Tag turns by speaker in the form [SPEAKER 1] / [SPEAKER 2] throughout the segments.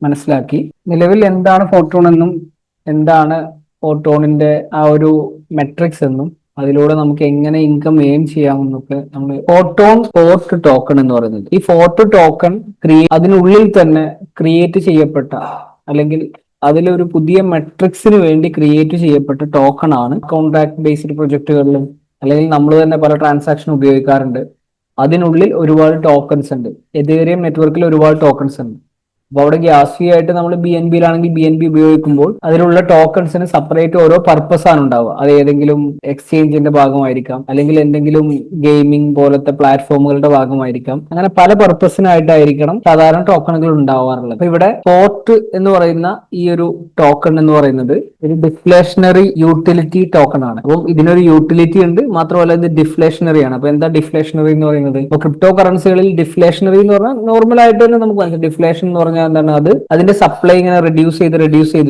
[SPEAKER 1] മനസ്സിലാക്കി. നിലവിൽ എന്താണ് ഫോട്ടോൺ എന്നും എന്താണ് ഫോട്ടോണിന്റെ ആ ഒരു മെട്രിക്സ് എന്നും അതിലൂടെ നമുക്ക് എങ്ങനെ ഇൻകം എയിം ചെയ്യാമെന്നൊക്കെ നമ്മൾ ഫോട്ടോൺ ഫോർട്ട് ടോക്കൺ എന്ന് പറയുന്നത്, ഈ ഫോർട്ട് ടോക്കൺ അതിനുള്ളിൽ തന്നെ ക്രിയേറ്റ് ചെയ്യപ്പെട്ട അല്ലെങ്കിൽ അതിലൊരു പുതിയ മെട്രിക്സിന് വേണ്ടി ക്രിയേറ്റ് ചെയ്യപ്പെട്ട ടോക്കൺ ആണ്. കോൺട്രാക്ട് ബേസ്ഡ് പ്രൊജക്ടുകളിലും അല്ലെങ്കിൽ നമ്മൾ തന്നെ പല ട്രാൻസാക്ഷൻ ഉപയോഗിക്കാറുണ്ട്. അതിനുള്ളിൽ ഒരുപാട് ടോക്കൺസ് ഉണ്ട്. എതേറിയം നെറ്റ്വർക്കിൽ ഒരുപാട് ടോക്കൺസ് ഉണ്ട്. അപ്പോൾ അവിടെ ഗ്യാസ് ഫീ ആയിട്ട് നമ്മൾ BNB-യിലാണെങ്കിൽ BNB ഉപയോഗിക്കുമ്പോൾ അതിലുള്ള ടോക്കൺസിന് സെപ്പറേറ്റ് ഓരോ പർപ്പസ് ആണ് ഉണ്ടാവുക. അത് ഏതെങ്കിലും എക്സ്ചേഞ്ചിന്റെ ഭാഗമായിരിക്കാം, അല്ലെങ്കിൽ എന്തെങ്കിലും ഗെയിമിംഗ് പോലത്തെ പ്ലാറ്റ്ഫോമുകളുടെ ഭാഗമായിരിക്കാം. അങ്ങനെ പല പർപ്പസിനായിട്ടായിരിക്കണം സാധാരണ ടോക്കണുകൾ ഉണ്ടാവാറുള്ളത്. അപ്പൊ ഇവിടെ ഫോർട്ട് എന്ന് പറയുന്ന ഈ ഒരു ടോക്കൺ എന്ന് പറയുന്നത് ഒരു ഡിഫ്ലേഷണറി യൂട്ടിലിറ്റി ടോക്കൺ ആണ്. അപ്പം ഇതിനൊരു യൂട്ടിലിറ്റി ഉണ്ട്, മാത്രമല്ല ഇത് ഡിഫ്ലേഷണറി ആണ്. അപ്പൊ എന്താ ഡിഫ്ലേഷണറി എന്ന് പറയുന്നത്? ഇപ്പൊ ക്രിപ്റ്റോ കറൻസികളിൽ ഡിഫ്ലേഷണറി എന്ന് പറഞ്ഞാൽ നോർമൽ ആയിട്ട് തന്നെ നമുക്ക് മനസ്സിലാക്കാം. ഡിഫ്ലേഷൻ എന്ന് പറഞ്ഞാൽ എന്താണ്? അത് അതിന്റെ സപ്ലൈ ഇങ്ങനെ റെഡ്യൂസ് ചെയ്ത്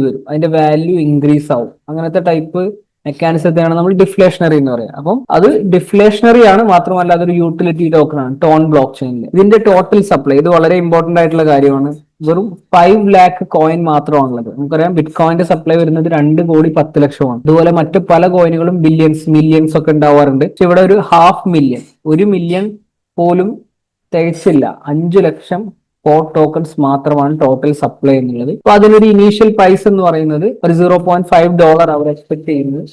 [SPEAKER 1] വരും, അതിന്റെ വാല്യൂ ഇൻക്രീസ് ആവും. അങ്ങനത്തെ ടൈപ്പ് മെക്കാനിസത്തെയാണ് നമ്മൾ ഡിഫ്ലേഷണറി എന്ന് പറയുന്നത്. അപ്പം അത് ഡിഫ്ലേഷണറി ആണ്, മാത്രമല്ല അതൊരു യൂട്ടിലിറ്റി ടോക്കൺ ആണ് ടോൺ ബ്ലോക്ക് ചെയിനിൽ. ഇതിന്റെ ടോട്ടൽ സപ്ലൈ, ഇത് വളരെ ഇമ്പോർട്ടന്റ് ആയിട്ടുള്ള കാര്യമാണ്. വെറും 5 lakh കോയിൻ മാത്രമാണുള്ളത്. നമുക്കറിയാം ബിറ്റ് കോയിന്റെ സപ്ലൈ വരുന്നത് 2,10,00,000. ഇതുപോലെ മറ്റ് പല കോയിനുകളും മില്യൺസ് ഒക്കെ ഉണ്ടാവാറുണ്ട്. പക്ഷെ ഇവിടെ ഒരു 500,000, 1 മില്യൺ പോലും തികച്ചില്ല, 5 ലക്ഷം ഫോർട്ട് ടോക്കൺസ് മാത്രമാണ് ടോട്ടൽ സപ്ലൈ എന്നുള്ളത്. അപ്പൊ അതിനൊരു ഇനീഷ്യൽ പ്രൈസ് എന്ന് പറയുന്നത് ഒരു $0.5 അവർ എക്സ്പെക്ട് ചെയ്യുന്നത്.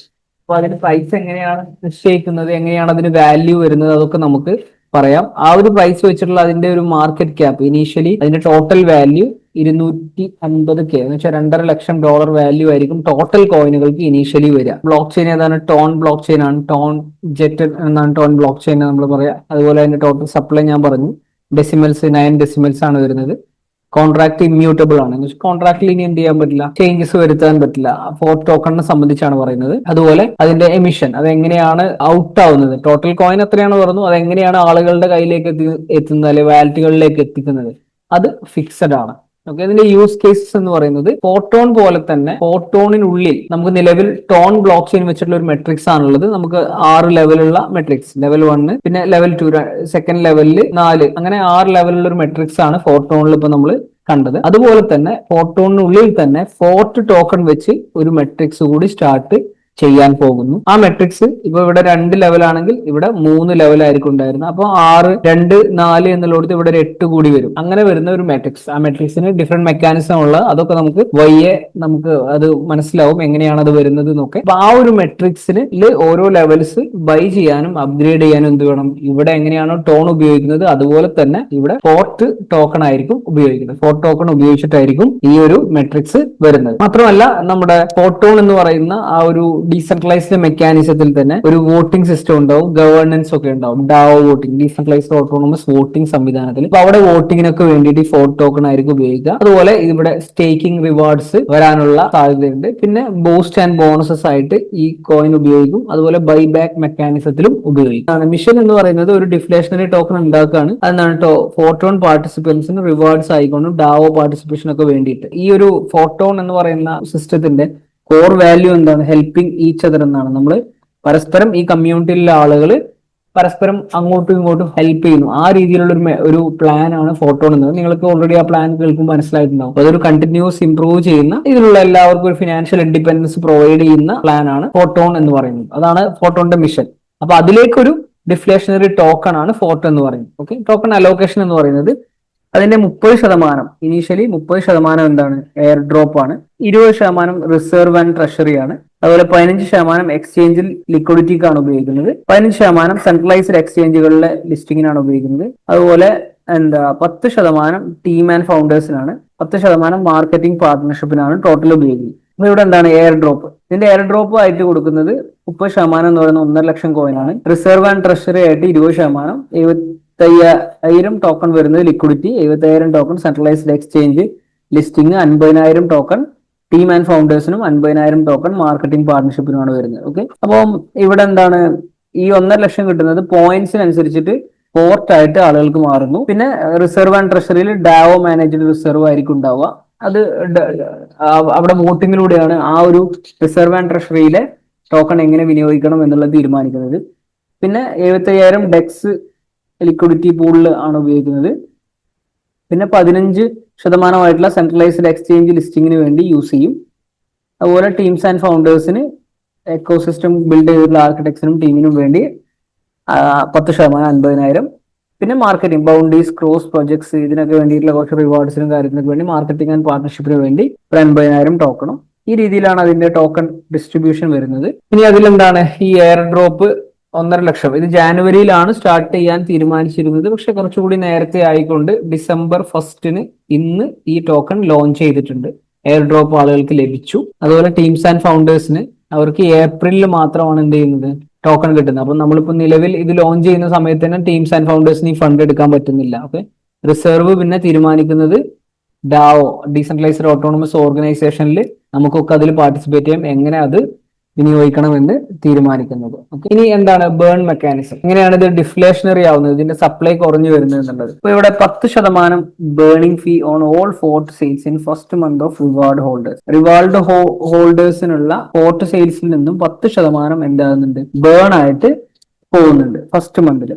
[SPEAKER 1] അപ്പൊ അതിന് പ്രൈസ് എങ്ങനെയാണ് നിശ്ചയിക്കുന്നത്, എങ്ങനെയാണ് അതിന് വാല്യൂ വരുന്നത്, അതൊക്കെ നമുക്ക് പറയാം. ആ ഒരു പ്രൈസ് വെച്ചിട്ടുള്ള അതിന്റെ ഒരു മാർക്കറ്റ് ക്യാപ്പ്, ഇനീഷ്യലി അതിന്റെ ടോട്ടൽ വാല്യൂ 250K എന്ന് വെച്ചാൽ $2.5 ലക്ഷം വാല്യൂ ആയിരിക്കും ടോട്ടൽ കോയിനുകൾക്ക് ഇനീഷ്യലി വരിക. ബ്ലോക്ക് ചെയിൻ ഏതാണ്? ടോൺ ബ്ലോക്ക് ചെയിൻ ആണ്. ടോൺ ജെറ്റ് എന്നാണ് ടോൺ ബ്ലോക്ക് ചെയിൻ നമ്മൾ പറയാം. അതുപോലെ അതിന്റെ ടോട്ടൽ സപ്ലൈ ഞാൻ പറഞ്ഞു, 9 ഡെസിമൽസ് ആണ് വരുന്നത്. കോൺട്രാക്ട് ഇമ്മ്യൂട്ടബിൾ ആണ്. കോൺട്രാക്റ്റിൽ ഇനി എന്ത് ചെയ്യാൻ പറ്റില്ല, ചേഞ്ചസ് വരുത്താൻ പറ്റില്ല. ഫോർട്ട് ടോക്കണിനെ സംബന്ധിച്ചാണ് പറയുന്നത്. അതുപോലെ അതിന്റെ എമിഷൻ, അത് എങ്ങനെയാണ് ഔട്ട് ആവുന്നത്, ടോട്ടൽ കോയിൻ എത്രയാണ് പറഞ്ഞു, അതെങ്ങനെയാണ് ആളുകളുടെ കയ്യിലേക്ക് എത്തുന്നത് അല്ലെങ്കിൽ വാലറ്റുകളിലേക്ക് എത്തിക്കുന്നത്, അത് ഫിക്സഡ് ആണ്. ഓക്കെ, ഇതിന്റെ യൂസ് കേസസ് എന്ന് പറയുന്നത് ഫോട്ടോൺ പോലെ തന്നെ ഫോട്ടോണിനുള്ളിൽ നമുക്ക് നിലവിൽ ടോൺ ബ്ലോക്ക് ചെയിൻ വെച്ചിട്ടുള്ള ഒരു മെട്രിക്സ് ആണുള്ളത്. നമുക്ക് 6 ലെവലുള്ള മെട്രിക്സ്, ലെവൽ 1, പിന്നെ ലെവൽ 2, സെക്കൻഡ് ലെവലിൽ 4, അങ്ങനെ 6 ലെവലുള്ള ഒരു മെട്രിക്സ് ആണ് ഫോട്ടോണിൽ ഇപ്പൊ നമ്മൾ കണ്ടത്. അതുപോലെ തന്നെ ഫോട്ടോണിനുള്ളിൽ തന്നെ ഫോർട്ട് ടോക്കൺ വെച്ച് ഒരു മെട്രിക്സ് കൂടി സ്റ്റാർട്ട് ചെയ്യാൻ പോകുന്നു. ആ മെട്രിക്സ് ഇപ്പൊ ഇവിടെ 2 ലെവലാണെങ്കിൽ ഇവിടെ 3 ലെവലായിരിക്കും ഉണ്ടായിരുന്നത്. അപ്പൊ 6, 2, 4 എന്നുള്ളത് ഇവിടെ ഒരു 8 കൂടി വരും. അങ്ങനെ വരുന്ന ഒരു മെട്രിക്സ്. ആ മെട്രിക്സിന് ഡിഫറെന്റ് മെക്കാനിസം ഉള്ള, അതൊക്കെ നമുക്ക് വയ്യെ നമുക്ക് അത് മനസ്സിലാവും എങ്ങനെയാണ് അത് വരുന്നത് എന്നൊക്കെ. അപ്പൊ ആ ഒരു മെട്രിക്സിന് ഓരോ ലെവൽസ് ബൈ ചെയ്യാനും അപ്ഗ്രേഡ് ചെയ്യാനും എന്ത് വേണം? ഇവിടെ എങ്ങനെയാണോ ടോൺ ഉപയോഗിക്കുന്നത് അതുപോലെ തന്നെ ഇവിടെ ഫോർട്ട് ടോക്കൺ ആയിരിക്കും ഉപയോഗിക്കുന്നത്. ഫോർട്ട് ടോക്കൺ ഉപയോഗിച്ചിട്ടായിരിക്കും ഈ ഒരു മെട്രിക്സ് വരുന്നത്. മാത്രമല്ല നമ്മുടെ ഫോട്ടോൺ എന്ന് പറയുന്ന ആ ഒരു ഡീസെൻട്രലൈസ്ഡ് മെക്കാനിസത്തിൽ തന്നെ ഒരു വോട്ടിംഗ് സിസ്റ്റം ഉണ്ടാവും, ഗവേണൻസ് ഒക്കെ ഉണ്ടാവും. ഡാവോ വോട്ടിംഗ്, ഡീസെൻട്രലൈസ്ഡ് ഓട്ടോണമസ് വോട്ടിംഗ് സംവിധാനത്തിൽ. അപ്പൊ അവിടെ വോട്ടിങ്ങിനൊക്കെ വേണ്ടിയിട്ട് ഫോർട്ട് ടോക്കൺ ആയിരിക്കും ഉപയോഗിക്കുക. അതുപോലെ ഇവിടെ സ്റ്റേക്കിംഗ് റിവാർഡ്സ് വരാനുള്ള സാധ്യതയുണ്ട്. പിന്നെ ബൂസ്റ്റ് ആൻഡ് ബോണസസ് ആയിട്ട് ഈ കോയിൻ ഉപയോഗിക്കും. അതുപോലെ ബൈ ബാക്ക് മെക്കാനിസത്തിലും ഉപയോഗിക്കും. മിഷൻ എന്ന് പറയുന്നത് ഒരു ഡിഫ്ലേഷണറി ടോക്കൺ ഉണ്ടാക്കുകയാണ്. അതെന്താണ് ഫോട്ടോൺ പാർട്ടിസിപ്പൻസിന് റിവാർഡ്സ് ആയിക്കൊണ്ടും ഡാവോ പാർട്ടിസിപ്പേഷൻ ഒക്കെ വേണ്ടിയിട്ട്. ഈ ഒരു ഫോട്ടോൺ എന്ന് പറയുന്ന സിസ്റ്റത്തിന്റെ കോർ വാല്യൂ എന്താണ്? ഹെൽപ്പിംഗ് ഈച്ച് അതർ എന്നാണ്. നമ്മൾ പരസ്പരം ഈ കമ്മ്യൂണിറ്റിയിലെ ആളുകൾ പരസ്പരം അങ്ങോട്ടും ഇങ്ങോട്ടും ഹെൽപ്പ് ചെയ്യുന്നു. ആ രീതിയിലുള്ള ഒരു പ്ലാൻ ആണ് ഫോട്ടോൺ എന്നത്. നിങ്ങൾക്ക് ഓൾറെഡി ആ പ്ലാൻ കേൾക്കുമ്പോൾ മനസ്സിലായിട്ടുണ്ടാവും. അതൊരു കണ്ടിന്യൂസ് ഇംപ്രൂവ് ചെയ്യുന്ന, ഇതിലുള്ള എല്ലാവർക്കും ഒരു ഫിനാൻഷ്യൽ ഇൻഡിപെൻഡൻസ് പ്രൊവൈഡ് ചെയ്യുന്ന പ്ലാൻ ആണ് ഫോട്ടോൺ എന്ന് പറയുന്നത്. അതാണ് ഫോട്ടോണിന്റെ മിഷൻ. അപ്പൊ അതിലേക്കൊരു ഡിഫ്ലേഷണറി ടോക്കൺ ആണ് ഫോർട്ട് എന്ന് പറയുന്നത്. ഓക്കെ, ടോക്കൺ അലോക്കേഷൻ എന്ന് പറയുന്നത് അതിന്റെ 30%, ഇനീഷ്യലി 30% എന്താണ്? എയർ ഡ്രോപ്പ് ആണ്. 20% റിസർവ് ആൻഡ് ട്രഷറി ആണ്. അതുപോലെ 15% എക്സ്ചേഞ്ചിൽ ലിക്വിഡിറ്റിക്കാണ് ഉപയോഗിക്കുന്നത്. 15% സെൻട്രലൈസ്ഡ് എക്സ്ചേഞ്ചുകളിലെ ലിസ്റ്റിങ്ങിനാണ് ഉപയോഗിക്കുന്നത്. അതുപോലെ 10% ടീം ആൻഡ് ഫൗണ്ടേഴ്സിനാണ്. 10% മാർക്കറ്റിംഗ് പാർട്ട്ണർഷിപ്പിനാണ് ടോട്ടൽ ഉപയോഗിക്കുന്നത്. അപ്പൊ ഇവിടെ എന്താണ്? Air drop. ഇതിന്റെ എയർ ഡ്രോപ്പ് ആയിട്ട് കൊടുക്കുന്നത് 30% എന്ന് പറയുന്ന 1.5 ലക്ഷം കോയിനാണ്. റിസർവ് ആൻഡ് ട്രഷറി ആയിട്ട് 20%, 75,000 ടോക്കൺ വരുന്നത് liquidity, 75,000 token centralized exchange listing, 50,000 token team and ഫൗണ്ടേഴ്സിനും, 50,000 ടോക്കൺ മാർക്കറ്റിംഗ് പാർട്ട്ണർഷിപ്പിനുമാണ് വരുന്നത്. ഓക്കെ, അപ്പം ഇവിടെ എന്താണ്? ഈ 1.5 ലക്ഷം കിട്ടുന്നത് പോയിന്റ്സിനനുസരിച്ചിട്ട് ഫോർട്ട് ആയിട്ട് ആളുകൾക്ക് മാറുന്നു. പിന്നെ റിസർവ് ആൻഡ് ട്രഷറിയിൽ ഡാവോ മാനേജ്ഡ് റിസർവ് ആയിരിക്കും ഉണ്ടാവുക. അത് അവിടെ വോട്ടിങ്ങിലൂടെയാണ് ആ ഒരു റിസർവ് ആൻഡ് ട്രഷറിയിലെ ടോക്കൺ എങ്ങനെ വിനിയോഗിക്കണം എന്നുള്ളത് തീരുമാനിക്കുന്നത്. പിന്നെ 75,000 ഡെക്സ് ലിക്വിഡിറ്റി പൂളിൽ ആണ് ഉപയോഗിക്കുന്നത്. പിന്നെ 15 ശതമാനമായിട്ടുള്ള സെൻട്രലൈസ്ഡ് എക്സ്ചേഞ്ച് ലിസ്റ്റിങ്ങിന് വേണ്ടി യൂസ് ചെയ്യും. അതുപോലെ ടീംസ് ആൻഡ് ഫൗണ്ടേഴ്സിന് എക്കോസിസ്റ്റം ബിൽഡ് ചെയ്തിട്ടുള്ള ആർക്കിടെക്ട്സിനും ടീമിനും വേണ്ടി 10%, 50,000. പിന്നെ മാർക്കറ്റിംഗ്, ബൗണ്ടീസ്, ക്രോസ് പ്രൊജക്ട്സ്, ഇതിനൊക്കെ വേണ്ടിയിട്ടുള്ള കുറച്ച് റിവാർഡ്സിനും കാര്യത്തിനൊക്കെ വേണ്ടി മാർക്കറ്റിംഗ് ആൻഡ് പാർട്ണർഷിപ്പിന് വേണ്ടി ഒരു 50,000 ടോക്കണും. ഈ രീതിയിലാണ് അതിന്റെ ടോക്കൺ ഡിസ്ട്രിബ്യൂഷൻ വരുന്നത്. ഇനി അതിലെന്താണ് ഈ എയർ ഡ്രോപ്പ് 1,50,000. ഇത് ജാനുവരിയിലാണ് സ്റ്റാർട്ട് ചെയ്യാൻ തീരുമാനിച്ചിരുന്നത്. പക്ഷെ കുറച്ചുകൂടി നേരത്തെ ആയിക്കൊണ്ട് December 1 ഇന്ന് ഈ ടോക്കൺ ലോഞ്ച് ചെയ്തിട്ടുണ്ട്. എയർ ഡ്രോപ്പ് ആളുകൾക്ക് ലഭിച്ചു. അതുപോലെ ടീംസ് ആൻഡ് ഫൗണ്ടേഴ്സിന് അവർക്ക് ഏപ്രിലിൽ മാത്രമാണ് എന്ത് ചെയ്യുന്നത് ടോക്കൺ കിട്ടുന്നത്. അപ്പൊ നമ്മളിപ്പോൾ നിലവിൽ ഇത് ലോഞ്ച് ചെയ്യുന്ന സമയത്ത് തന്നെ ടീംസ് ആൻഡ് ഫൗണ്ടേഴ്സിന് ഈ ഫണ്ട് എടുക്കാൻ പറ്റുന്നില്ല. ഓക്കെ, റിസർവ് പിന്നെ തീരുമാനിക്കുന്നത് ഡാവോ, ഡീസെൻട്രലൈസ്ഡ് ഓട്ടോണമസ് ഓർഗനൈസേഷനിൽ നമുക്കൊക്കെ അതിൽ പാർട്ടിസിപ്പേറ്റ് ചെയ്യാം, എങ്ങനെ അത് വിനിയോഗിക്കണമെന്ന് തീരുമാനിക്കുന്നത്. ഇനി എന്താണ് ബേൺ മെക്കാനിസം, എങ്ങനെയാണ് ഇത് ഡിഫ്ലേഷണറി ആവുന്നത്, ഇതിന്റെ സപ്ലൈ കുറഞ്ഞു വരുന്നത് എന്നുള്ളത്. ഇപ്പൊ ഇവിടെ 10% burning fee on all fort sales in first month of reward holders. Reward ഹോൾഡേഴ്സിനുള്ള ഫോർട്ട് സെയിൽസിൽ നിന്നും 10% എന്താകുന്നുണ്ട്, ബേൺ ആയിട്ട് പോകുന്നുണ്ട് ഫസ്റ്റ് മന്തിൽ.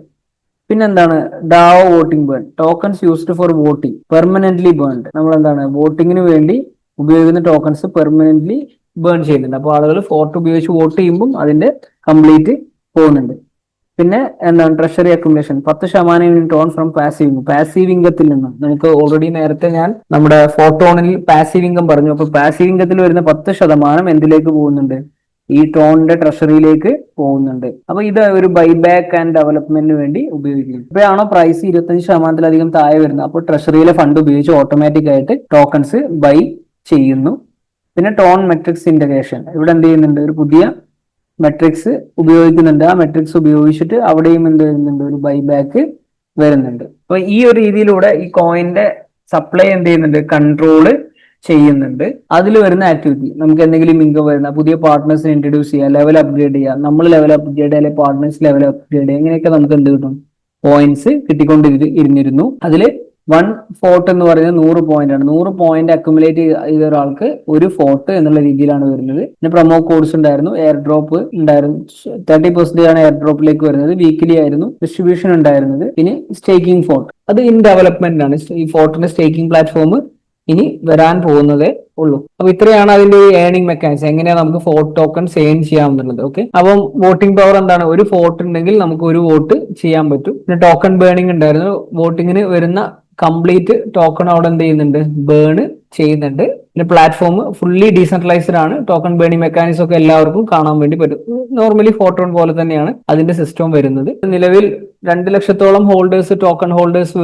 [SPEAKER 1] പിന്നെന്താണ് DAO voting burn, tokens used for voting permanently burned. നമ്മൾ എന്താണ് വോട്ടിങ്ങിന് വേണ്ടി ഉപയോഗിക്കുന്ന ടോക്കൺസ് പെർമനന്റ്ലി ബേൺ ചെയ്യുന്നുണ്ട്. അപ്പോൾ ആളുകൾ ഫോർട്ട് ഉപയോഗിച്ച് വോട്ട് ചെയ്യുമ്പോൾ അതിന്റെ കംപ്ലീറ്റ് പോകുന്നുണ്ട്. പിന്നെ എന്താണ് treasury accumulation, 10% ton from passive ഇൻകത്തിൽ നിന്ന്. നമുക്ക് ഓൾറെഡി നേരത്തെ ഞാൻ നമ്മുടെ ഫോട്ടോണിൽ പാസീവ് ഇൻകം പറഞ്ഞു. അപ്പൊ പാസീവ് ഇൻകത്തിൽ വരുന്ന 10% എന്തിലേക്ക് പോകുന്നുണ്ട്, ഈ ടോണിന്റെ ട്രഷറിയിലേക്ക് പോകുന്നുണ്ട്. അപ്പൊ ഇത് ഒരു ബൈബാക്ക് ആൻഡ് ഡെവലപ്മെന്റിന് വേണ്ടി ഉപയോഗിക്കുന്നു. ഇപ്പോഴാണോ പ്രൈസ് 25%-ലധികം താഴെ വരുന്നത്, അപ്പോൾ ട്രഷറിയിലെ ഫണ്ട് ഉപയോഗിച്ച് ഓട്ടോമാറ്റിക് ആയിട്ട് ടോക്കൺസ് ബൈ ചെയ്യുന്നു. പിന്നെ ടോൺ മെട്രിക്സ് ഇന്റഗ്രേഷൻ, ഇവിടെ എന്ത് ചെയ്യുന്നുണ്ട്, ഒരു പുതിയ മെട്രിക്സ് ഉപയോഗിക്കുന്നുണ്ട്. ആ മെട്രിക്സ് ഉപയോഗിച്ചിട്ട് അവിടെയും എന്ത് വരുന്നുണ്ട്, ഒരു ബൈബാക്ക് വരുന്നുണ്ട്. അപ്പൊ ഈ ഒരു രീതിയിലൂടെ ഈ കോയിന്റെ സപ്ലൈ എന്ത് ചെയ്യുന്നുണ്ട്, കൺട്രോള് ചെയ്യുന്നുണ്ട്. അതിൽ വരുന്ന ആക്ടിവിറ്റി, നമുക്ക് എന്തെങ്കിലും ഇൻകം വരുന്ന പുതിയ പാർട്ട്നേഴ്സിനെ ഇൻട്രൊഡ്യൂസ് ചെയ്യുക, ലെവൽ അപ്ഗ്രേഡ് ചെയ്യുക, നമ്മൾ ലെവൽ അപ്ഗ്രേഡ് അല്ലെങ്കിൽ പാർട്ട്നേഴ്സ് ലെവൽ അപ്ഗ്രേഡ് ചെയ്യുക, ഇങ്ങനെയൊക്കെ നമുക്ക് എന്ത് കിട്ടും, പോയിന്റ്സ് കിട്ടിക്കൊണ്ടിരുന്നിരുന്നു. അതിൽ 1 ഫോർട്ട് എന്ന് പറയുന്നത് 100 പോയിന്റ് ആണ്. 100 പോയിന്റ് അക്യുമുലേറ്റ് ചെയ്ത ഒരാൾക്ക് ഒരു ഫോർട്ട് എന്നുള്ള രീതിയിലാണ് വരുന്നത്. പിന്നെ പ്രൊമോ കോഡ്സ് ഉണ്ടായിരുന്നു, എയർ ഡ്രോപ്പ് ഉണ്ടായിരുന്നു. 30% ആണ് എയർ ഡ്രോപ്പിലേക്ക് വരുന്നത്. വീക്കിലി ആയിരുന്നു ഡിസ്ട്രിബ്യൂഷൻ ഉണ്ടായിരുന്നത്. പിന്നെ സ്റ്റേക്കിംഗ് ഫോർട്ട്, അത് ഇൻ ഡെവലപ്മെന്റ് ആണ്. ഈ ഫോർട്ടിന്റെ സ്റ്റേക്കിംഗ് പ്ലാറ്റ്ഫോം ഇനി വരാൻ പോകുന്നതേ ഉള്ളൂ. അപ്പൊ ഇത്രയാണ് അതിന്റെ ഏണിംഗ് മെക്കാനിസം, എങ്ങനെയാണ് നമുക്ക് ഫോർട്ട് ടോക്കൺസ് ഏൺ ചെയ്യാമെന്നുള്ളത്. ഓക്കെ, അപ്പം വോട്ടിംഗ് പവർ എന്താണ്, ഒരു ഫോർട്ട് ഉണ്ടെങ്കിൽ നമുക്ക് ഒരു വോട്ട് ചെയ്യാൻ പറ്റും. പിന്നെ ടോക്കൺ ബേണിംഗ് ഉണ്ടായിരുന്നു, വോട്ടിങ്ങിന് വരുന്ന കംപ്ലീറ്റ് ടോക്കൺ അവിടെ എന്ത് ചെയ്യുന്നുണ്ട്, ബേൺ ചെയ്യുന്നുണ്ട്. പിന്നെ പ്ലാറ്റ്ഫോം ഫുള്ളി ഡീസെൻട്രലൈസ്ഡ് ആണ്. ടോക്കൺ ബേണിംഗ് മെക്കാനിസം ഒക്കെ എല്ലാവർക്കും കാണാൻ വേണ്ടി പറ്റും. നോർമലി ഫോട്ടോൺ പോലെ തന്നെയാണ് അതിന്റെ സിസ്റ്റം വരുന്നത്. നിലവിൽ 2 ലക്ഷത്തോളം ഹോൾഡേഴ്സ്, ടോക്കൺ ഹോൾഡേഴ്സ്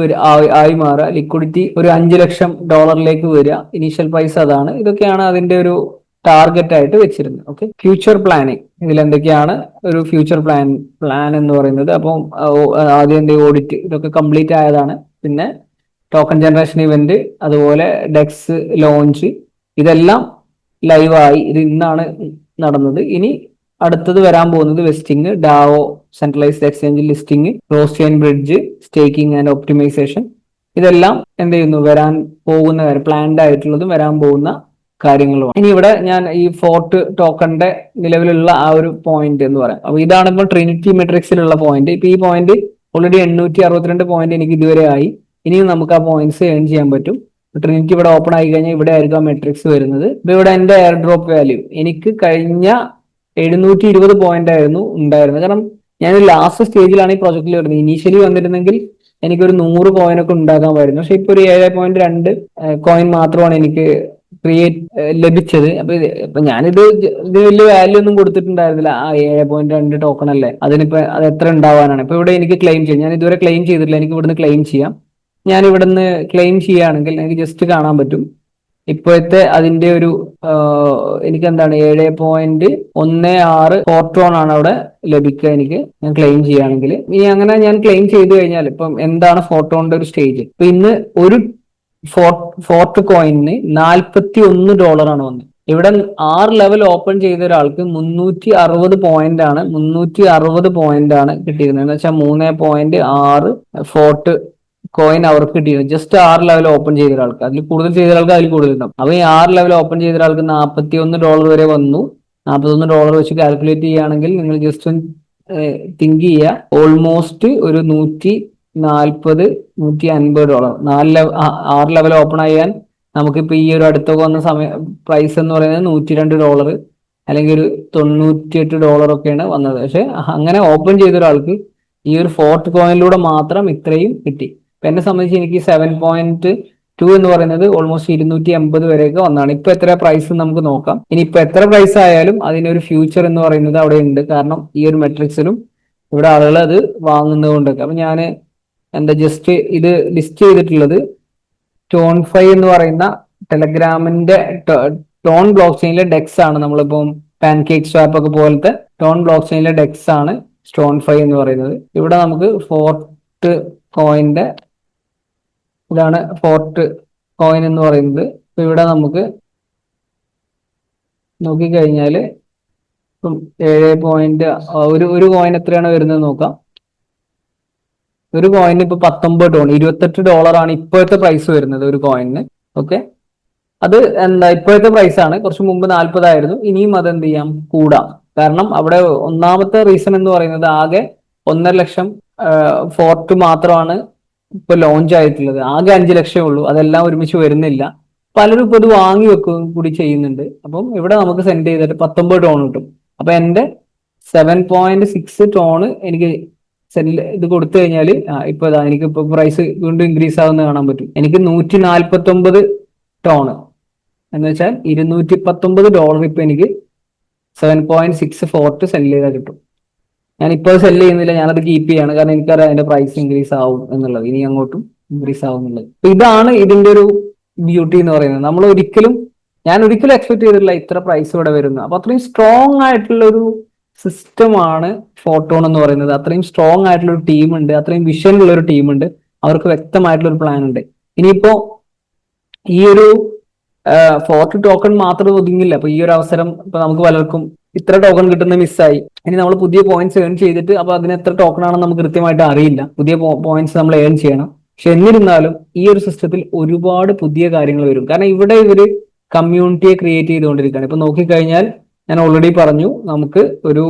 [SPEAKER 1] ആയി മാറുക. ലിക്വിഡിറ്റി ഒരു $5 ലക്ഷം വരിക. ഇനീഷ്യൽ പ്രൈസ് അതാണ്. ഇതൊക്കെയാണ് അതിന്റെ ഒരു ടാർഗറ്റ് ആയിട്ട് വെച്ചിരുന്നത്. ഓക്കെ, ഫ്യൂച്ചർ പ്ലാനിങ്, ഇതിൽ എന്തൊക്കെയാണ് ഒരു ഫ്യൂച്ചർ പ്ലാൻ എന്ന് പറയുന്നത്. അപ്പം ആദ്യം ഓഡിറ്റ് ഇതൊക്കെ കംപ്ലീറ്റ് ആയതാണ്. പിന്നെ ടോക്കൺ ജനറേഷൻ ഇവന്റ്, അതുപോലെ ഡെക്സ് ലോഞ്ച്, ഇതെല്ലാം ലൈവായി. ഇത് ഇന്നാണ് നടന്നത്. ഇനി അടുത്തത് വരാൻ പോകുന്നത് vesting, DAO centralized exchange listing, cross chain bridge, staking and optimization. ഇതെല്ലാം എന്ത് ചെയ്യുന്നു, വരാൻ പോകുന്ന കാര്യം, പ്ലാൻഡ് ആയിട്ടുള്ളതും വരാൻ പോകുന്ന കാര്യങ്ങളുമാണ്. ഇനി ഇവിടെ ഞാൻ ഈ ഫോർട്ട് ടോക്കണിന്റെ നിലവിലുള്ള ആ ഒരു പോയിന്റ് എന്ന് പറയാം. അപ്പൊ ഇതാണ് ഇപ്പോൾ ട്രിനിറ്റി മെട്രിക്സിലുള്ള പോയിന്റ്. ഇപ്പൊ ഈ പോയിന്റ് ഓൾറെഡി 862 പോയിന്റ് എനിക്ക് ഇതുവരെ ആയി. ഇനിയും നമുക്ക് ആ പോയിന്റ്സ് ഏൺ ചെയ്യാൻ പറ്റും. ട്രിനിറ്റി ഇവിടെ ഓപ്പൺ ആയി കഴിഞ്ഞാൽ ഇവിടെ ആയിരിക്കും ആ മെട്രിക്സ് വരുന്നത്. ഇപ്പൊ ഇവിടെ എന്റെ എയർ ഡ്രോപ്പ് വാല്യൂ എനിക്ക് കഴിഞ്ഞ 720 പോയിന്റ് ആയിരുന്നു ഉണ്ടായിരുന്നത്. കാരണം ഞാൻ ലാസ്റ്റ് സ്റ്റേജിലാണ് ഈ പ്രൊജക്റ്റിൽ വരുന്നത്. ഇനീഷ്യലി വന്നിരുന്നെങ്കിൽ എനിക്കൊരു 100 കോയിൻ ഒക്കെ ഉണ്ടാക്കാമായിരുന്നു. പക്ഷെ ഇപ്പൊ ഒരു 7.2 കോയിൻ മാത്രമാണ് എനിക്ക് ലഭിച്ചത്. അപ്പൊ ഞാനിത് വലിയ വാല്യൂ ഒന്നും കൊടുത്തിട്ടുണ്ടായിരുന്നില്ല. ആ 7.2 ടോക്കൺ അല്ലേ, അതിനിപ്പോ അത് എത്ര ഉണ്ടാവാനാണ്. ഇപ്പൊ ഇവിടെ എനിക്ക് ക്ലെയിം ചെയ്യാം. ഞാൻ ഇതുവരെ ക്ലെയിം ചെയ്തിട്ടില്ല, എനിക്ക് ഇവിടുന്ന് ക്ലെയിം ചെയ്യാം. ഞാൻ ഇവിടുന്ന് ക്ലെയിം ചെയ്യുകയാണെങ്കിൽ എനിക്ക് ജസ്റ്റ് കാണാൻ പറ്റും ഇപ്പോഴത്തെ അതിന്റെ ഒരു എനിക്ക് എന്താണ് 7.16 ഫോർട്രോൺ ആണ് അവിടെ ലഭിക്കുക എനിക്ക്, ഞാൻ ക്ലെയിം ചെയ്യുകയാണെങ്കിൽ. ഇനി അങ്ങനെ ഞാൻ ക്ലെയിം ചെയ്ത് കഴിഞ്ഞാൽ ഇപ്പം എന്താണ് ഫോർട്രോണിന്റെ ഒരു സ്റ്റേജ്. ഇപ്പൊ ഇന്ന് ഒരു ഫോർട്ട് കോയിന് $41 ആണ് വന്നത്. ഇവിടെ 6 ലെവൽ ഓപ്പൺ ചെയ്ത ഒരാൾക്ക് 360 പോയിന്റ് ആണ് 360 പോയിന്റ് ആണ് കിട്ടിയിരുന്നത്. എന്ന് വെച്ചാൽ 3.6 ഫോർട്ട് കോയിൻ അവർക്ക് കിട്ടിയിരുന്നു. ജസ്റ്റ് 6 ലെവൽ ഓപ്പൺ ചെയ്ത ഒരാൾക്ക്. അതിൽ കൂടുതൽ ചെയ്ത ഒരാൾക്ക് അതിൽ കൂടുതൽ ഉണ്ടാവും. അപ്പൊ ഈ 6 ലെവൽ ഓപ്പൺ ചെയ്ത ഒരാൾക്ക് $41 വരെ വന്നു. $41 വെച്ച് കാൽക്കുലേറ്റ് ചെയ്യുകയാണെങ്കിൽ നിങ്ങൾ ജസ്റ്റ് തിങ്ക് ചെയ്യുക, ഓൾമോസ്റ്റ് ഒരു 140, $150. 6 ലെവൽ ഓപ്പൺ ചെയ്യാൻ നമുക്കിപ്പോ ഈ ഒരു അടുത്ത വന്ന പ്രൈസ് എന്ന് പറയുന്നത് $102 അല്ലെങ്കിൽ ഒരു $98 ഒക്കെയാണ് വന്നത്. പക്ഷെ അങ്ങനെ ഓപ്പൺ ചെയ്ത ഒരാൾക്ക് ഈ ഒരു ഫോർട്ട് കോയിനിലൂടെ മാത്രം ഇത്രയും കിട്ടി. അപ്പൊ എന്നെ സംബന്ധിച്ച് എനിക്ക് 7.2 എന്ന് പറയുന്നത് ഓൾമോസ്റ്റ് 280 വരെയൊക്കെ വന്നതാണ്. ഇപ്പൊ എത്ര പ്രൈസ് നമുക്ക് നോക്കാം. ഇനി ഇപ്പൊ എത്ര പ്രൈസ് ആയാലും അതിനൊരു ഫ്യൂച്ചർ എന്ന് പറയുന്നത് അവിടെ ഉണ്ട്. കാരണം ഈ ഒരു മെട്രിക്സിലും ഇവിടെ ആളുകൾ അത് വാങ്ങുന്നത് കൊണ്ടൊക്കെ. അപ്പൊ ഞാൻ ജസ്റ്റ് ഇത് ലിസ്റ്റ് ചെയ്തിട്ടുള്ളത് ടോൺഫൈ എന്ന് പറയുന്ന ടെലഗ്രാമിന്റെ ടോൺ ബ്ലോക്ക് ചെയിനിലെ ഡെക്സ് ആണ്. നമ്മളിപ്പം പാൻകേക്ക് സ്വാപ്പ് ഒക്കെ പോലത്തെ ടോൺ ബ്ലോക്ക് ചെയിനിലെ ഡെക്സ് ആണ് സ്റ്റോൺഫൈ എന്ന് പറയുന്നത്. ഇവിടെ നമുക്ക് ഫോർട്ട് കോയിന്റെ ഇതാണ് ഫോർട്ട് കോയിൻ എന്ന് പറയുന്നത്. ഇപ്പൊ ഇവിടെ നമുക്ക് നോക്കിക്കഴിഞ്ഞാല് ഇപ്പം 7 ഒരു കോയിൻ എത്രയാണ് വരുന്നത് നോക്കാം. ഒരു കോയിന് ഇപ്പൊ 19 ടോൺ, $28 ആണ് ഇപ്പോഴത്തെ പ്രൈസ് വരുന്നത് ഒരു കോയിന്. ഓക്കെ, അത് ഇപ്പോഴത്തെ പ്രൈസ് ആണ്. കുറച്ച് മുമ്പ് 40 ആയിരുന്നു. ഇനിയും അത് എന്ത് ചെയ്യാം, കൂടാം. കാരണം അവിടെ ഒന്നാമത്തെ റീസൺ എന്ന് പറയുന്നത് ആകെ 1.5 ലക്ഷം ഫോർട്ട് മാത്രമാണ് ഇപ്പൊ ലോഞ്ച് ആയിട്ടുള്ളത്. ആകെ 5 ലക്ഷമേ ഉള്ളൂ. അതെല്ലാം ഒരുമിച്ച് വരുന്നില്ല. പലരും ഇപ്പൊ ഇത് വാങ്ങി വെക്കുകയും കൂടി ചെയ്യുന്നുണ്ട്. അപ്പം ഇവിടെ നമുക്ക് സെൻഡ് ചെയ്തിട്ട് 19 ടോൺ കിട്ടും. അപ്പൊ എന്റെ 7.6 ടോണ് എനിക്ക് ഇത് കൊടുത്തു കഴിഞ്ഞാൽ ഇപ്പൊ എനിക്ക് ഇപ്പൊ പ്രൈസ് വീണ്ടും ഇൻക്രീസ് ആവുന്ന കാണാൻ പറ്റും. എനിക്ക് 149 ടോണ് എന്ന് വെച്ചാൽ $219 ഇപ്പൊ എനിക്ക് 7.6 ഫോർട്ട് സെല് ചെയ്താൽ കിട്ടും. ഞാൻ ഇപ്പോൾ സെല് ചെയ്യുന്നില്ല, ഞാനത് കീപ്പ് ചെയ്യാണ്. കാരണം എനിക്കറിയാം അതിന്റെ പ്രൈസ് ഇൻക്രീസ് ആവും എന്നുള്ളത്, ഇനി അങ്ങോട്ടും ഇൻക്രീസ് ആവും എന്നുള്ളത്. അപ്പൊ ഇതാണ് ഇതിന്റെ ഒരു ബ്യൂട്ടി എന്ന് പറയുന്നത്. ഞാൻ ഒരിക്കലും എക്സ്പെക്ട് ചെയ്തിട്ടില്ല ഇത്ര പ്രൈസ് ഇവിടെ വരുന്നത്. അപ്പൊ അത്രയും സ്ട്രോങ് ആയിട്ടുള്ള ഒരു സിസ്റ്റമാണ് ഫോട്ടോൺ എന്ന് പറയുന്നത്. അത്രയും സ്ട്രോങ് ആയിട്ടുള്ള ഒരു ടീമുണ്ട്, അത്രയും വിഷൻ ഉള്ള ഒരു ടീമുണ്ട്, അവർക്ക് വ്യക്തമായിട്ടുള്ള ഒരു പ്ലാൻ ഉണ്ട്. ഇനിയിപ്പോ ഈ ഒരു ഫോർട്ട് ടോക്കൺ മാത്രം ഒതുങ്ങില്ല. അപ്പൊ ഈ ഒരു അവസരം ഇപ്പൊ നമുക്ക് പലർക്കും ഇത്ര ടോക്കൺ കിട്ടുന്നത് മിസ്സായി. ഇനി നമ്മൾ പുതിയ പോയിന്റ്സ് ഏൺ ചെയ്തിട്ട് അപ്പൊ അതിന് എത്ര ടോക്കൺ ആണെന്ന് നമുക്ക് കൃത്യമായിട്ട് അറിയില്ല. പുതിയ പോയിന്റ്സ് നമ്മൾ ഏൺ ചെയ്യണം. പക്ഷെ എന്നിരുന്നാലും ഈ ഒരു സിസ്റ്റത്തിൽ ഒരുപാട് പുതിയ കാര്യങ്ങൾ വരും. കാരണം ഇവിടെ ഇവര് കമ്മ്യൂണിറ്റിയെ ക്രിയേറ്റ് ചെയ്തുകൊണ്ടിരിക്കുകയാണ്. ഇപ്പൊ നോക്കിക്കഴിഞ്ഞാൽ ഞാൻ ഓൾറെഡി പറഞ്ഞു, നമുക്ക് ഒരു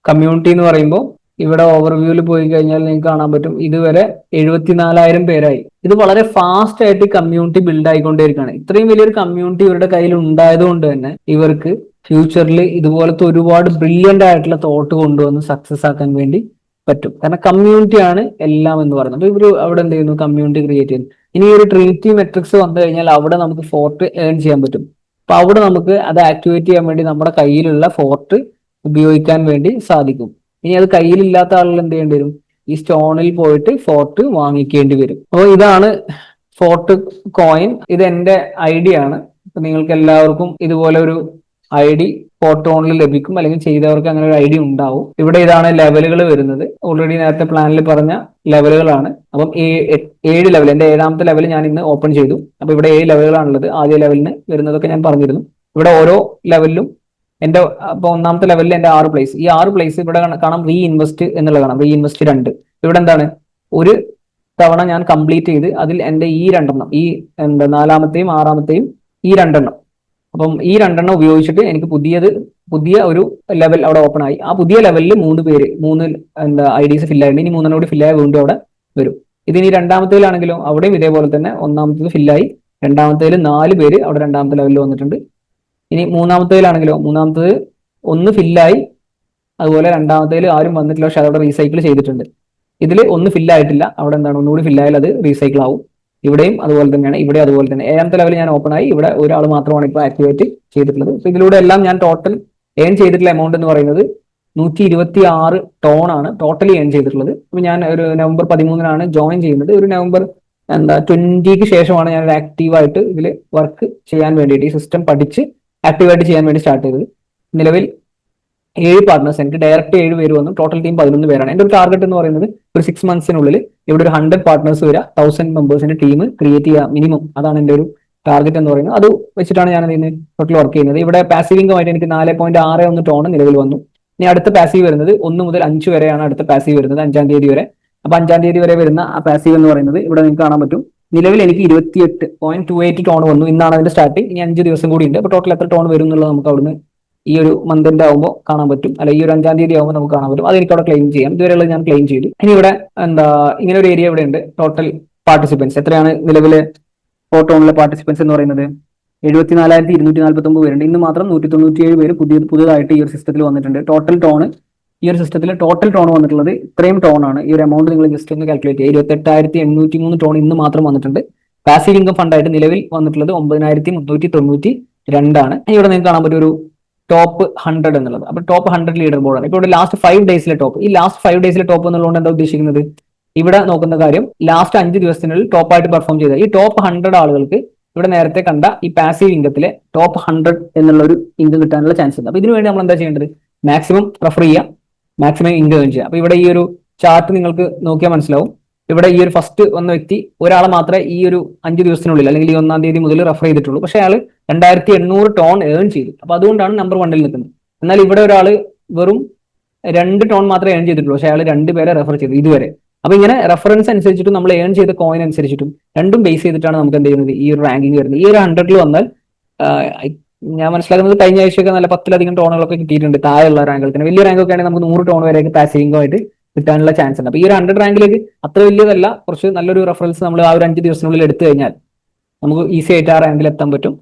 [SPEAKER 1] കമ്മ്യൂണിറ്റി എന്ന് പറയുമ്പോൾ ഇവിടെ ഓവർവ്യൂവിൽ പോയി കഴിഞ്ഞാൽ നിങ്ങൾക്ക് കാണാൻ പറ്റും ഇതുവരെ 74,000 പേരായി. ഇത് വളരെ ഫാസ്റ്റ് ആയിട്ട് കമ്മ്യൂണിറ്റി ബിൽഡ് ആയിക്കൊണ്ടേയിരിക്കുകയാണ്. ഇത്രയും വലിയൊരു കമ്മ്യൂണിറ്റി ഇവരുടെ കയ്യിൽ ഉണ്ടായതുകൊണ്ട് തന്നെ ഇവർക്ക് ഫ്യൂച്ചറിൽ ഇതുപോലത്തെ ഒരുപാട് ബ്രില്യൻ്റ് ആയിട്ടുള്ള തോട്ട് കൊണ്ടുവന്ന് സക്സസ് ആക്കാൻ വേണ്ടി പറ്റും. കാരണം കമ്മ്യൂണിറ്റിയാണ് എല്ലാം എന്ന് പറയുന്നത്. അപ്പൊ ഇവർ അവിടെ എന്ത് ചെയ്യുന്നു, കമ്മ്യൂണിറ്റി ക്രിയേറ്റ് ചെയ്യുന്നു. ഇനി ഒരു ട്രിനിറ്റി മെട്രിക്സ് വന്നു കഴിഞ്ഞാൽ അവിടെ നമുക്ക് ഫോർട്ട് ഏൺ ചെയ്യാൻ പറ്റും. അപ്പൊ അവിടെ നമുക്ക് അത് ആക്ടിവേറ്റ് ചെയ്യാൻ വേണ്ടി നമ്മുടെ കയ്യിലുള്ള ഫോർട്ട് ഉപയോഗിക്കാൻ വേണ്ടി സാധിക്കും. ഇനി അത് കയ്യിലില്ലാത്ത ആളുകൾ എന്ത് ചെയ്യേണ്ടി വരും, ഈ സ്റ്റോണിൽ പോയിട്ട് ഫോർട്ട് വാങ്ങിക്കേണ്ടി വരും. അപ്പോൾ ഇതാണ് ഫോർട്ട് കോയിൻ. ഇത് എന്റെ ഐഡിയ ആണ്. അപ്പൊ നിങ്ങൾക്ക് എല്ലാവർക്കും ഇതുപോലെ ഒരു ID ഫോർട്ടോണിൽ ലഭിക്കും, അല്ലെങ്കിൽ ചെയ്തവർക്ക് അങ്ങനെ ഒരു ID ഉണ്ടാവും. ഇവിടെ ഇതാണ് ലെവലുകൾ വരുന്നത്. ഓൾറെഡി നേരത്തെ പ്ലാനിൽ പറഞ്ഞ ലെവലുകളാണ്. അപ്പം 7 ലെവൽ, എന്റെ 7ാമത്തെ ലെവൽ ഞാൻ ഇന്ന് ഓപ്പൺ ചെയ്തു. അപ്പൊ ഇവിടെ 7 ലെവലുകളാണുള്ളത്. ആദ്യ ലെവലിന് വരുന്നതൊക്കെ ഞാൻ പറഞ്ഞിരുന്നു. ഇവിടെ ഓരോ ലെവലിലും എന്റെ ഇപ്പൊ 1ാമത്തെ ലെവലിൽ എന്റെ 6 പ്ലേസ്, ഈ 6 പ്ലേസ് ഇവിടെ കാണാം റീ ഇൻവെസ്റ്റ് എന്നുള്ളത് കാണാം. Re invest 2. ഇവിടെ എന്താണ്, ഒരു തവണ ഞാൻ കംപ്ലീറ്റ് ചെയ്ത് അതിൽ എന്റെ ഈ 2 ഈ 4ാമത്തെയും 6ാമത്തെയും ഈ 2 അപ്പം ഈ 2 ഉപയോഗിച്ചിട്ട് എനിക്ക് പുതിയ ഒരു ലെവൽ അവിടെ ഓപ്പൺ ആയി. ആ പുതിയ ലെവലിൽ 3 IDs ഫില്ലായിട്ട് ഇനി 3 കൂടി ഫില്ലായി വീണ്ടും അവിടെ വരും. ഇതിനി 2ാമത്തേലാണെങ്കിലോ അവിടെയും ഇതേപോലെ തന്നെ 1ാമത്തേത് ഫില്ലായി, 2ാമത്തേൽ 4 പേര് അവിടെ 2ാമത്തെ ലെവലിൽ വന്നിട്ടുണ്ട്. ഇനി 3ാമത്തേലാണെങ്കിലോ 3ാമത്തേത് 1 ഫില്ലായി, അതുപോലെ 2ാമത്തേൽ ആരും വന്നിട്ടില്ല, പക്ഷെ അതവിടെ റീസൈക്കിൾ ചെയ്തിട്ടുണ്ട്. ഇതിൽ 1 ഫില്ലായിട്ടില്ല, അവിടെ എന്താണ് ഒന്നുകൂടി ഫില്ലായാൽ അത് റീസൈക്കിൾ ആവും. ഇവിടെയും അതുപോലെ തന്നെയാണ്, ഇവിടെ അതുപോലെ തന്നെ. 7ാമത്തെ ലെവൽ ഞാൻ ഓപ്പൺ ആയി, ഇവിടെ ഒരാൾ മാത്രമാണ് ഇപ്പോൾ ആക്ടിവേറ്റ് ചെയ്തിട്ടുള്ളത്. അപ്പൊ ഇതിലൂടെ എല്ലാം ഞാൻ ടോട്ടൽ ഏൺ ചെയ്തിട്ടുള്ള എമൗണ്ട് എന്ന് പറയുന്നത് 126 ടോൺ ആണ് ടോട്ടലി ഏൺ ചെയ്തിട്ടുള്ളത്. അപ്പൊ ഞാൻ ഒരു നവംബർ 13 ജോയിൻ ചെയ്യുന്നത്. ഒരു നവംബർ 20 ശേഷമാണ് ഞാൻ ആക്റ്റീവായിട്ട് ഇതിൽ വർക്ക് ചെയ്യാൻ വേണ്ടിയിട്ട്, ഈ സിസ്റ്റം പഠിച്ച് ആക്റ്റീവായിട്ട് ചെയ്യാൻ വേണ്ടി സ്റ്റാർട്ട് ചെയ്തത്. നിലവിൽ 7 പാർട്ട്നേഴ്സ്, എനിക്ക് ഡയറക്റ്റ് 7 പേര് വന്നു. ടോട്ടൽ ടീം 11 പേരാണ്. എന്റെ ഒരു ടാർഗറ്റ് എന്ന് പറയുന്നത് ഒരു 6 മന്ത്സിനുള്ളിൽ ഇവിടെ ഒരു 100 പാർട്ട്നേഴ്സ് വരിക, 1000 മെമ്പേഴ്സിന്റെ ടീം ക്രിയേറ്റ് ചെയ്യുക മിനിമം. അതാണ് എന്റെ ഒരു ടാർഗറ്റ് എന്ന് പറയുന്നത്. അത് വെച്ചിട്ടാണ് ഞാൻ ഇതിന് ടോട്ടൽ വർക്ക് ചെയ്യുന്നത്. ഇവിടെ പാസീവ് ഇൻകം ആയിട്ട് എനിക്ക് 4.61 ടോൺ നിലവിൽ വന്നു. ഇനി അടുത്ത പാസീവ് വരുന്നത് 1 മുതൽ 5 വരെയാണ് അടുത്ത പാസീവ് വരുന്നത്, 5ാം തീയതി വരെ. അപ്പൊ 5ാം തീയതി വരെ വരുന്ന ആ പാസീവ് എന്ന് പറയുന്നത് ഇവിടെ നിങ്ങൾക്ക് കാണാൻ പറ്റും. നിലവിൽ എനിക്ക് 28.28 ടോൺ വന്നു. ഇന്നാണ് അതിന്റെ സ്റ്റാർട്ടിങ്. ഇനി 5 ദിവസം കൂടി ഉണ്ട്. അപ്പൊ ടോട്ടൽ എത്ര ടോൺ വരും എന്നുള്ളത് നമുക്ക് അവിടുന്ന് ഈ ഒരു മന്തിന്റെ ആകുമ്പോൾ കാണാൻ പറ്റും, അല്ല ഈ ഒരു 5-ാം തീയതി ആകുമ്പോൾ നമുക്ക് കാണാൻ പറ്റും. അത് എനിക്ക് അവിടെ ക്ലെയിം ചെയ്യാം. ഇതുവരെയുള്ളത് ഞാൻ ക്ലെയിം ചെയ്തു. ഇനി ഇവിടെ എന്താ ഇങ്ങനെ ഒരു ഏരിയ ഇവിടെ ഉണ്ട്. ടോട്ടൽ പാർട്ടിസിപ്പൻസ് എത്രയാണ് നിലവിലെ ഫോട്ടോണിലെ പാർട്ടിസിപ്പൻസ് എന്ന് പറയുന്നത് 74,249 പേരുണ്ട്. ഇന്ന് മാത്രം 197 പേര് പുതിയതായിട്ട് ഈ ഒരു സിസ്റ്റത്തിൽ വന്നിട്ടുണ്ട്. ടോട്ടൽ ടോൺ ഈ ഒരു സിസ്റ്റത്തിൽ ടോട്ടൽ ടോൺ വന്നിട്ടുള്ളത് ഇത്രയും ടോൺ ആണ്. ഈ ഒരു എമൗണ്ട് നിങ്ങൾ ജസ്റ്റ് ഒന്ന് കാൽക്കുലേറ്റ് ചെയ്യുക. 28,803 ടോൺ ഇന്ന് മാത്രം വന്നിട്ടുണ്ട്. പാസീവ് ഇൻകം ഫണ്ടായിട്ട് നിലവിൽ വന്നിട്ടുള്ളത് 9,392 ആണ്. ഇവിടെ നിങ്ങൾക്ക് കാണാൻ പറ്റും ഒരു ടോപ്പ് 100 എന്നുള്ളത്. അപ്പൊ ടോപ്പ് 100 ലീഡർ ബോർഡാണ്. ഇപ്പോൾ ഇവിടെ ലാസ്റ്റ് 5 ഡേയ്സിലെ ടോപ്പ്. ഈ ലാസ്റ്റ് 5 ഡേയ്സിലെ ടോപ്പ് എന്നുള്ളതുകൊണ്ട് എന്താ ഉദ്ദേശിക്കുന്നത്? ഇവിടെ നോക്കുന്ന കാര്യം ലാസ്റ്റ് 5 ദിവസത്തിനുള്ളിൽ ടോപ്പായിട്ട് പെർഫോം ചെയ്ത ഈ ടോപ്പ് 100 ആളുകൾക്ക് ഇവിടെ നേരത്തെ കണ്ട ഈ പാസീവ് ഇൻകത്തിലെ ടോപ്പ് 100 എന്നുള്ള ഒരു ഇൻകം കിട്ടാനുള്ള ചാൻസ് ഉണ്ട്. അപ്പൊ ഇതിനു വേണ്ടി നമ്മൾ എന്താ ചെയ്യേണ്ടത്? മാക്സിമം റെഫർ ചെയ്യുക, മാക്സിമം ഇൻകം ഏൺ ചെയ്യുക. അപ്പൊ ഇവിടെ ഈ ഒരു ചാർട്ട് നിങ്ങൾക്ക് നോക്കിയാൽ മനസ്സിലാവും. ഇവിടെ ഈ ഒരു ഫസ്റ്റ് വന്ന വ്യക്തി ഒരാളെ മാത്രമേ ഈ ഒരു 5 ദിവസത്തിനുള്ളിൽ അല്ലെങ്കിൽ ഈ 1-ാം തീയതി മുതൽ റെഫർ ചെയ്തിട്ടുള്ളൂ. പക്ഷേ അയാൾ 2,800 ടോൺ ഏൺ ചെയ്തു. അപ്പൊ അതുകൊണ്ടാണ് നമ്പർ 1-ൽ നിൽക്കുന്നത്. എന്നാൽ ഇവിടെ ഒരാൾ വെറും 2 ടോൺ മാത്രമേ ഏൺ ചെയ്തിട്ടുള്ളൂ. പക്ഷേ അയാൾ 2 പേരെ റെഫർ ചെയ്തു ഇതുവരെ. അപ്പൊ ഇങ്ങനെ റെഫറൻസ് അനുസരിച്ചിട്ടും നമ്മൾ ഏൺ ചെയ്ത കോയിൻ അനുസരിച്ചിട്ടും രണ്ടും ബേസ് ചെയ്തിട്ടാണ് നമുക്ക് എന്ത് ചെയ്യുന്നത് ഈ ഒരു റാങ്കിങ് വരുന്നത്. ഈ ഒരു 100-ൽ വന്നാൽ ഞാൻ മനസ്സിലാക്കുന്നത് കഴിഞ്ഞ ആഴ്ചയൊക്കെ നല്ല 10-ലധികം ടോണുകളൊക്കെ കിട്ടിയിട്ടുണ്ട്. താഴെയുള്ള റാങ്കുകൾക്ക് വലിയ റാങ്കൊക്കെ ആണെങ്കിൽ നമുക്ക് 100 ടോൺ വരെയൊക്കെ പാസീവ് ഇൻകം ആയിട്ട് കിട്ടാനുള്ള ചാൻസ് ഉണ്ട്. അപ്പൊ ഈ ഒരു 100 റാങ്കിലേക്ക് അത്ര വലിയതല്ല, കുറച്ച് നല്ലൊരു റെഫറൻസ് നമ്മൾ ആ ഒരു 5 ദിവസത്തിനുള്ളിൽ എടുത്തു കഴിഞ്ഞാൽ നമുക്ക് ഈസി ആയിട്ട് ആ റാങ്കിൽ എത്താൻ പറ്റും.